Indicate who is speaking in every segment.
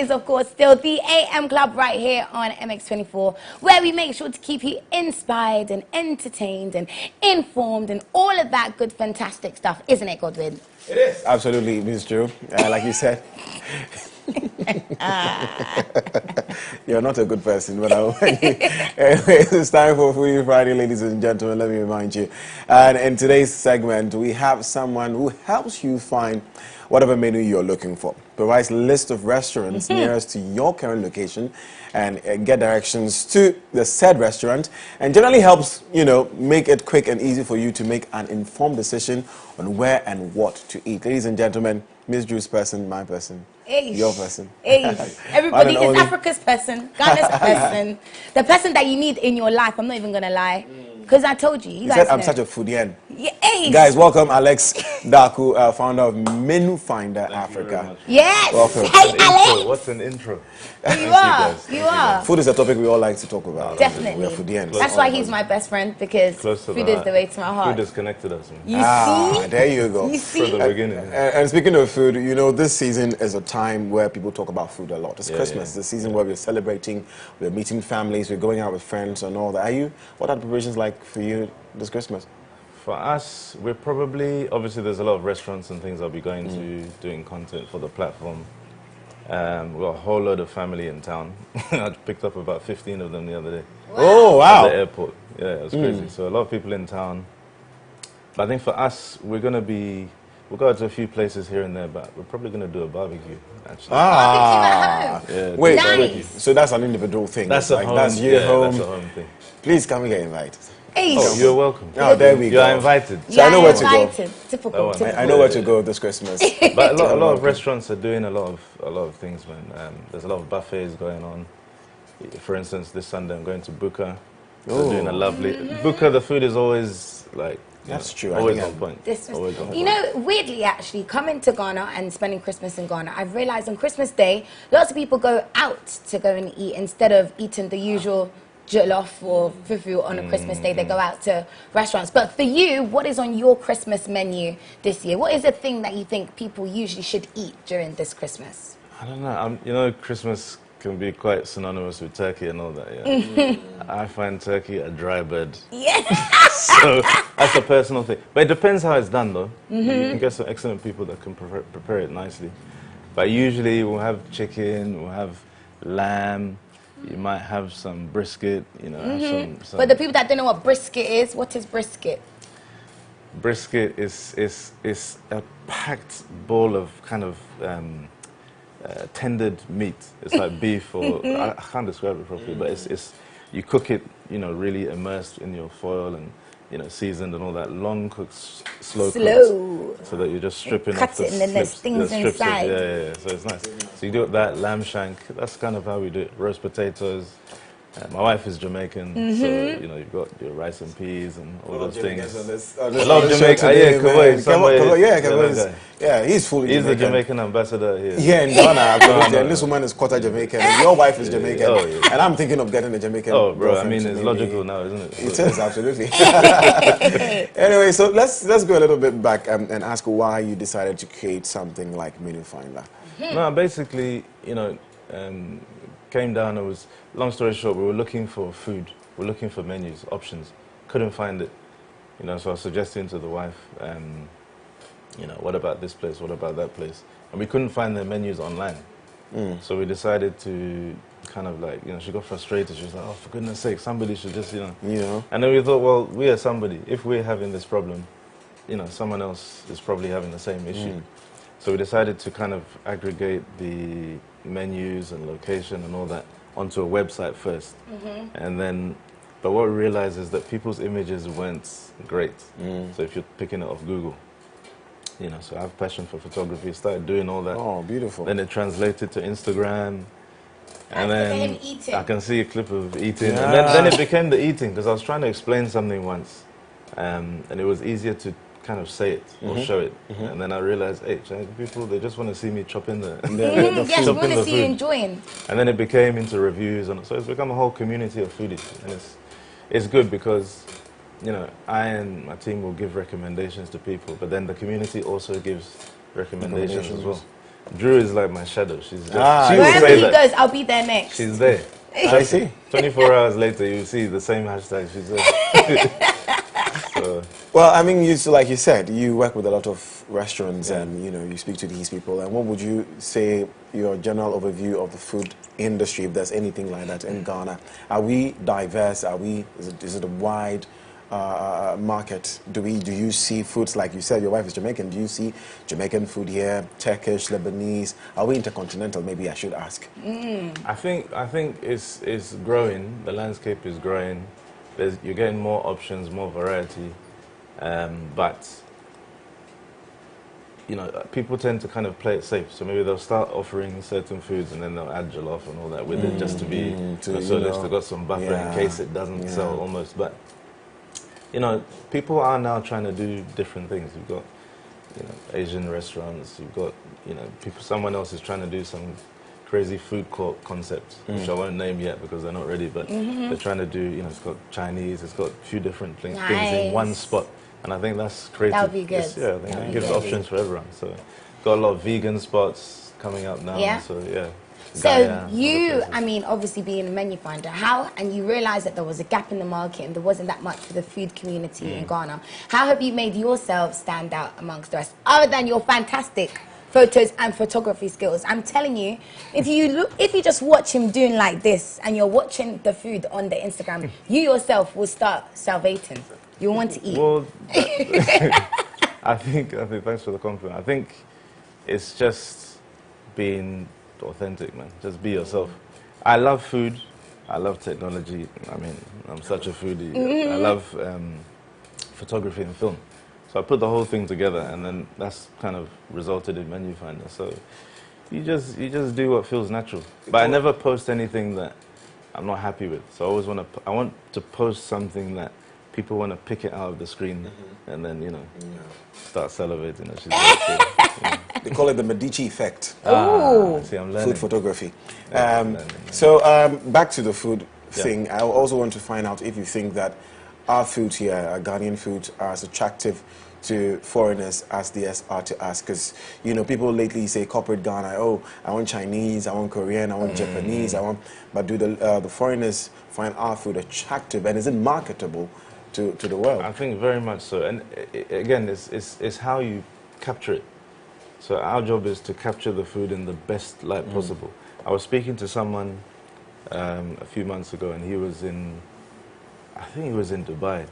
Speaker 1: is, of course, still the AM Club right here on MX24, where we make sure to keep you inspired and entertained and informed and all of that good, fantastic stuff, isn't it, Godwin?
Speaker 2: It is. Absolutely, Ms. Drew. Like you said, you're not a good person, but it's time for Foodie Friday, ladies and gentlemen. Let me remind you. And in today's segment, we have someone who helps you find whatever menu you're looking for, provides a list of restaurants nearest to your current location, and get directions to the said restaurant, and generally helps, make it quick and easy for you to make an informed decision on where and what to eat. Ladies and gentlemen, Miss Drew's person, my person, your person.
Speaker 1: Everybody is Africa's person, Ghana's person, the person that you need in your life. I'm not even going to lie. Because I told you. You guys
Speaker 2: said I'm
Speaker 1: know.
Speaker 2: such a foodie.
Speaker 1: Yeah,
Speaker 2: guys, welcome Alex Daku, founder of Minifinder Africa.
Speaker 1: Yes.
Speaker 2: Welcome.
Speaker 1: Hey, Alex.
Speaker 3: What's an intro?
Speaker 1: You are. You are.
Speaker 2: Food is a topic we all like to talk about.
Speaker 1: Definitely.
Speaker 2: We're foodians.
Speaker 1: That's why he's my best friend, because food is the way to my heart.
Speaker 3: Food has connected us. Man.
Speaker 1: You see?
Speaker 2: There you go.
Speaker 1: You see?
Speaker 3: From the beginning.
Speaker 2: And speaking of food, this season is a time where people talk about food a lot. It's Christmas. The season where we're celebrating, we're meeting families, we're going out with friends and all that. What are the preparations like for you this Christmas?
Speaker 3: For us, we're probably, obviously there's a lot of restaurants and things I'll be going to, doing content for the platform. We've got a whole load of family in town. I picked up about 15 of them the other day.
Speaker 1: Wow.
Speaker 2: Oh, wow.
Speaker 3: At the airport. Yeah, it was crazy. So a lot of people in town. But I think for us, we'll go to a few places here and there, but we're probably going to do a barbecue, actually.
Speaker 1: Yeah,
Speaker 2: wait,
Speaker 1: nice.
Speaker 2: So that's an individual thing.
Speaker 3: That's a home.
Speaker 2: That's you home.
Speaker 3: That's a home thing.
Speaker 2: Please come and get invited.
Speaker 1: Hey.
Speaker 3: Oh, you're welcome.
Speaker 2: Oh, there we go.
Speaker 3: You're invited.
Speaker 2: So I know where to go.
Speaker 1: Typical.
Speaker 2: I know where to go this Christmas.
Speaker 3: But a lot of restaurants are doing a lot of things, man. There's a lot of buffets going on. For instance, this Sunday I'm going to Buka. They're doing a lovely Buka. The food is always like
Speaker 2: that's true.
Speaker 3: Always on point.
Speaker 1: Weirdly, actually, coming to Ghana and spending Christmas in Ghana, I've realized on Christmas Day, lots of people go out to go and eat instead of eating the usual jollof or fufu on a Christmas Day. They go out to restaurants. But for you, what is on your Christmas menu this year? What is a thing that you think people usually should eat during this Christmas?
Speaker 3: I don't know. Christmas can be quite synonymous with turkey and all that. Yeah. I find turkey a dry bird.
Speaker 1: Yeah.
Speaker 3: So that's a personal thing. But it depends how it's done, though. You can get some excellent people that can prepare it nicely. But usually we'll have chicken, we'll have lamb. You might have some brisket, have some.
Speaker 1: But the people that don't know what brisket is, what is brisket?
Speaker 3: Brisket is a packed bowl of kind of tendered meat. It's like beef or I can't describe it properly, but it's you cook it, really immersed in your foil and seasoned and all that, long cooked, slow cooked, so that you're just stripping off the
Speaker 1: it and then there's things inside.
Speaker 3: So it's nice. So you do it that, lamb shank, that's kind of how we do it. Roast potatoes. My wife is Jamaican, so you've got your rice and peas and all those things.
Speaker 2: A lot of Jamaican. He's fully
Speaker 3: He's
Speaker 2: Jamaican.
Speaker 3: the Jamaican ambassador here.
Speaker 2: Yeah, in Ghana, absolutely. And this woman is quarter Jamaican. Your wife is Jamaican. And I'm thinking of getting a Jamaican.
Speaker 3: Oh, bro, it's logical now, isn't it?
Speaker 2: It is, absolutely. Anyway, so let's go a little bit back and ask why you decided to create something like Minifinder.
Speaker 3: No, basically, came down, long story short, we were looking for food. We were looking for menus, options. Couldn't find it. So I was suggesting to the wife, what about this place, what about that place? And we couldn't find the menus online. So we decided to kind of like, she got frustrated. She was like, oh, for goodness sake, somebody should just, And then we thought, well, we are somebody. If we're having this problem, someone else is probably having the same issue. So we decided to kind of aggregate the menus and location and all that onto a website first. And then, but what we realized is that people's images weren't great. So if you're picking it off Google, so I have passion for photography, started doing all that.
Speaker 2: Oh, beautiful.
Speaker 3: Then it translated to Instagram. And then I can see a clip of eating. And then it became the eating, because I was trying to explain something once. And it was easier to kind of say it or show it. And then I realized, hey, people, they just want to see me chopping the food.
Speaker 1: Yes, we want to see you enjoying.
Speaker 3: And then it became into reviews. So it's become a whole community of foodies. And it's good because, I and my team will give recommendations to people, but then the community also gives recommendations as well. Drew is like my shadow. She's just,
Speaker 2: Ah,
Speaker 3: she will
Speaker 1: Wherever
Speaker 3: say
Speaker 1: he
Speaker 3: that.
Speaker 1: goes, I'll be there next.
Speaker 3: She's there.
Speaker 2: I see.
Speaker 3: 24 hours later, you see the same hashtag. She's there. So,
Speaker 2: Well, I mean, like you said, you work with a lot of restaurants,
Speaker 3: Yeah.
Speaker 2: and you speak to these people. And what would you say your general overview of the food industry, if there's anything like that in Ghana? Are we diverse? Is it a wide market? Do you see foods like you said? Your wife is Jamaican. Do you see Jamaican food here? Turkish, Lebanese? Are we intercontinental? Maybe I should ask.
Speaker 3: I think it's growing. The landscape is growing. You're getting more options, more variety, but people tend to kind of play it safe. So maybe they'll start offering certain foods and then they'll add jollof and all that with it just to be so they've got some buffer in case it doesn't sell almost. But people are now trying to do different things. You've got Asian restaurants. You've got Someone else is trying to do some crazy food court concept, which I won't name yet because they're not ready, but they're trying to do, it's got Chinese, it's got a few different things in one spot. And I think that's creative.
Speaker 1: That would be good.
Speaker 3: I think it gives options for everyone. So got a lot of vegan spots coming up now.
Speaker 1: Yeah.
Speaker 3: So yeah.
Speaker 1: So
Speaker 3: Ghanaian,
Speaker 1: obviously being a menu finder, and you realised that there was a gap in the market and there wasn't that much for the food community in Ghana. How have you made yourself stand out amongst the rest, other than your fantastic photos and photography skills? I'm telling you, if you just watch him doing like this and you're watching the food on the Instagram, you yourself will start salivating. You want to eat.
Speaker 3: Well, I think thanks for the compliment. I think it's just being authentic, man. Just be yourself. I love food. I love technology. I mean, I'm such a foodie. I love photography and film. So I put the whole thing together, and then that's kind of resulted in Menu Finder. So you just do what feels natural. But I never post anything that I'm not happy with. So I want to post something that people want to pick it out of the screen and then start salivating.
Speaker 2: They call it the Medici effect.
Speaker 3: See, I'm learning.
Speaker 2: Food photography.
Speaker 3: Learning.
Speaker 2: So back to the food thing. I also want to find out if you think that our food here, our Ghanaian food, are as attractive to foreigners as they are to us. Because, people lately say corporate Ghana, oh, I want Chinese, I want Korean, I want Japanese, but do the foreigners find our food attractive, and is it marketable to the world?
Speaker 3: I think very much so. And again, it's how you capture it. So our job is to capture the food in the best light possible. I was speaking to someone a few months ago, and I think he was in Dubai,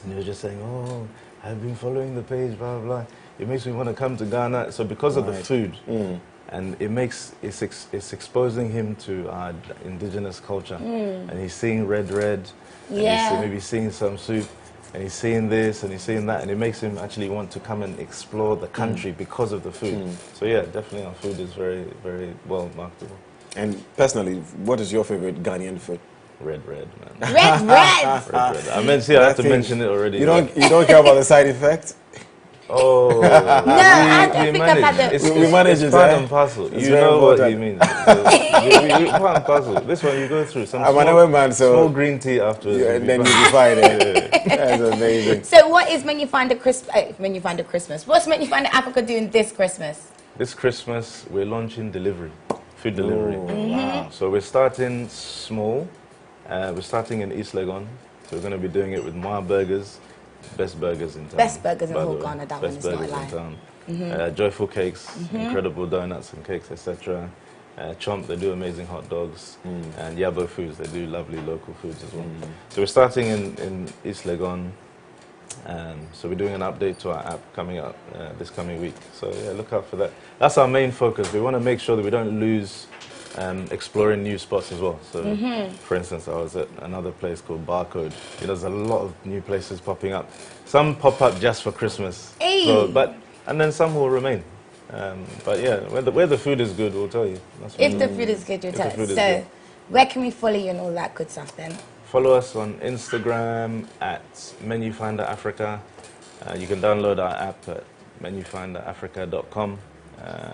Speaker 3: and he was just saying, oh, I've been following the page, blah, blah, blah. It makes me want to come to Ghana. So because of the food, and it's exposing him to our indigenous culture, and he's seeing red, and he's maybe seeing some soup, and he's seeing this and he's seeing that, and it makes him actually want to come and explore the country because of the food. So yeah, definitely our food is very, very well marketable.
Speaker 2: And personally, what is your favorite Ghanaian food?
Speaker 3: Red, man.
Speaker 1: Red.
Speaker 3: Red. I have to mention it already.
Speaker 2: You don't care about the side effect?
Speaker 3: Oh,
Speaker 1: I don't think I've had
Speaker 2: we manage it.
Speaker 3: It's part and parcel.
Speaker 2: It's
Speaker 3: You know what
Speaker 2: important.
Speaker 3: he means. We part and parcel. This one you go through some
Speaker 2: I'm an away man, so
Speaker 3: small green tea afterwards.
Speaker 2: and then you'll be fine. That's amazing.
Speaker 1: So what is Menu Finder Christmas? What's Menu Finder Africa doing this Christmas?
Speaker 3: This Christmas we're launching food delivery.
Speaker 2: Wow.
Speaker 3: So we're starting small. We're starting in East Legon. So we're going to be doing it with Moa Burgers. Best burgers in town.
Speaker 1: Best burgers in
Speaker 3: by the
Speaker 1: whole
Speaker 3: way.
Speaker 1: Ghana, that
Speaker 3: Best
Speaker 1: one is not a
Speaker 3: burgers
Speaker 1: lie.
Speaker 3: in town. Joyful Cakes, incredible donuts and cakes, etc. Chomp, they do amazing hot dogs. And Yabo Foods, they do lovely local foods as well. So we're starting in East Legon. So we're doing an update to our app coming up this coming week. So yeah, look out for that. That's our main focus. We want to make sure that we don't lose exploring new spots as well. So, for instance, I was at another place called Barcode. There's a lot of new places popping up. Some pop up just for Christmas.
Speaker 1: Hey.
Speaker 3: So, and then some will remain. But yeah, where the food is good, we'll tell you. That's
Speaker 1: If the food is good, you'll tell
Speaker 3: the food
Speaker 1: us.
Speaker 3: is
Speaker 1: So
Speaker 3: good.
Speaker 1: where can we follow you and all that good stuff then?
Speaker 3: Follow us on Instagram at Minifinder Africa. You can download our app at menufinderafrica.com.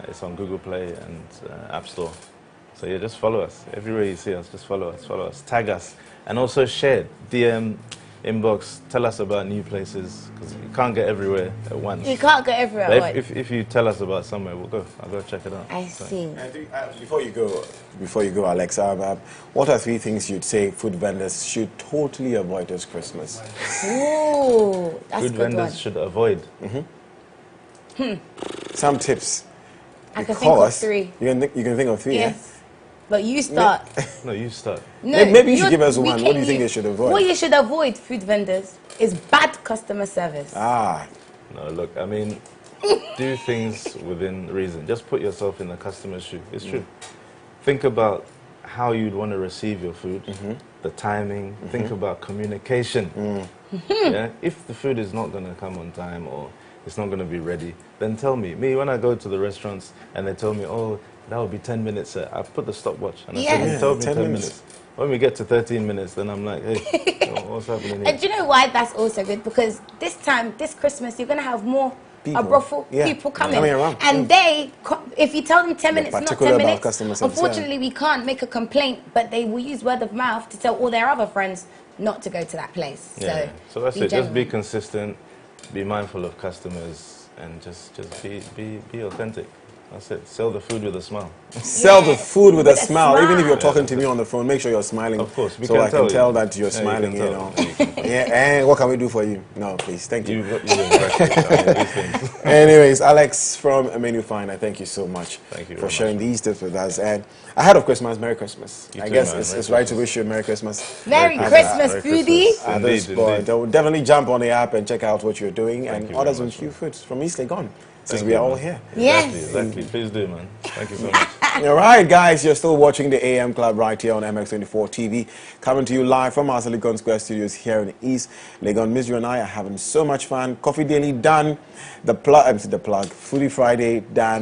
Speaker 3: It's on Google Play and App Store. So yeah, just follow us. Everywhere you see us, just follow us. Tag us. And also share. inbox. Tell us about new places, because you can't get everywhere at once.
Speaker 1: You can't go everywhere
Speaker 3: But
Speaker 1: at once.
Speaker 3: if you tell us about somewhere, we'll go. I'll go check it out.
Speaker 1: I see.
Speaker 2: I think, before you go, Alex, what are 3 things you'd say food vendors should totally avoid this Christmas?
Speaker 1: Ooh, that's
Speaker 3: Food
Speaker 1: a good
Speaker 3: vendors
Speaker 1: one.
Speaker 3: should avoid.
Speaker 2: Some tips.
Speaker 1: I can think of
Speaker 2: Because
Speaker 1: 3.
Speaker 2: You can think of 3, yeah?
Speaker 1: Yes. But you start.
Speaker 3: No, you start.
Speaker 1: No,
Speaker 2: Maybe you should
Speaker 1: you're-
Speaker 2: give us
Speaker 1: we
Speaker 2: one. What
Speaker 1: came
Speaker 2: do you think
Speaker 1: you-
Speaker 2: they should avoid?
Speaker 1: What you should avoid, food vendors, is bad customer service.
Speaker 2: Ah,
Speaker 3: No, look, I mean, do things within reason. Just put yourself in the customer's shoe. It's true. Think about how you'd want to receive your food, the timing. Think about communication. Yeah? If the food is not going to come on time or it's not going to be ready, then tell me. Me, when I go to the restaurants and they tell me, oh, that will be 10 minutes, I put the stopwatch and I say,
Speaker 1: Yes.
Speaker 3: you told me
Speaker 2: 10
Speaker 3: 10
Speaker 2: minutes.
Speaker 3: minutes. When we get to 13 minutes, then I'm like, hey, what's happening here?
Speaker 1: And do you know why that's also good? Because this time, this Christmas, you're going to have more
Speaker 2: People.
Speaker 1: brothel
Speaker 2: Yeah.
Speaker 1: people coming.
Speaker 2: Coming around.
Speaker 1: And if you tell them 10 minutes, not
Speaker 2: particular
Speaker 1: 10
Speaker 2: about
Speaker 1: minutes,
Speaker 2: customer service,
Speaker 1: unfortunately, we can't make a complaint, but they will use word of mouth to tell all their other friends not to go to that place.
Speaker 3: Yeah. So that's it. Just
Speaker 1: genuine.
Speaker 3: be consistent, be mindful of customers, and just be authentic. That's it. Sell the food with a smile.
Speaker 2: sell the food with a
Speaker 1: With a
Speaker 2: smile. Even if
Speaker 1: smile.
Speaker 2: you're talking to me on the phone, make sure you're smiling.
Speaker 3: Of course, we
Speaker 2: so
Speaker 3: can
Speaker 2: I
Speaker 3: tell
Speaker 2: can tell
Speaker 3: you.
Speaker 2: that you're
Speaker 3: Yeah, you
Speaker 2: smiling,
Speaker 3: can
Speaker 2: you
Speaker 3: tell.
Speaker 2: know.
Speaker 3: Yeah, you can tell.
Speaker 2: Yeah, and what can we do for you? No, please, thank you.
Speaker 3: You've exactly these things.
Speaker 2: Anyways, Alex from Minifinder, thank you so much
Speaker 3: Thank you
Speaker 2: for
Speaker 3: very
Speaker 2: sharing
Speaker 3: much.
Speaker 2: these tips with us. And ahead of Christmas, Merry Christmas.
Speaker 3: You
Speaker 2: I
Speaker 3: too,
Speaker 2: guess
Speaker 3: man.
Speaker 2: it's
Speaker 3: Merry
Speaker 2: right to
Speaker 3: Christmas.
Speaker 2: wish you a Merry Christmas.
Speaker 1: Merry
Speaker 3: Merry
Speaker 1: Christmas,
Speaker 3: Merry
Speaker 1: foodie.
Speaker 3: Christmas.
Speaker 2: At this
Speaker 3: Indeed,
Speaker 2: point,
Speaker 3: indeed.
Speaker 2: I will definitely jump on the app and check out what you're doing
Speaker 3: Thank
Speaker 2: and
Speaker 3: you very
Speaker 2: orders
Speaker 3: much,
Speaker 2: some few
Speaker 3: man.
Speaker 2: foods from East Legon, since
Speaker 3: Thank
Speaker 2: we
Speaker 3: you,
Speaker 2: are all
Speaker 3: man.
Speaker 2: here.
Speaker 1: Yes.
Speaker 3: Exactly. Please do, man. Thank you so much.
Speaker 2: All right, guys, you're still watching the AM Club right here on MX24 TV, coming to you live from our Legon Square studios here in East Legon. Miss, you and I are having so much fun. Coffee Daily done. The plug, Foodie Friday done.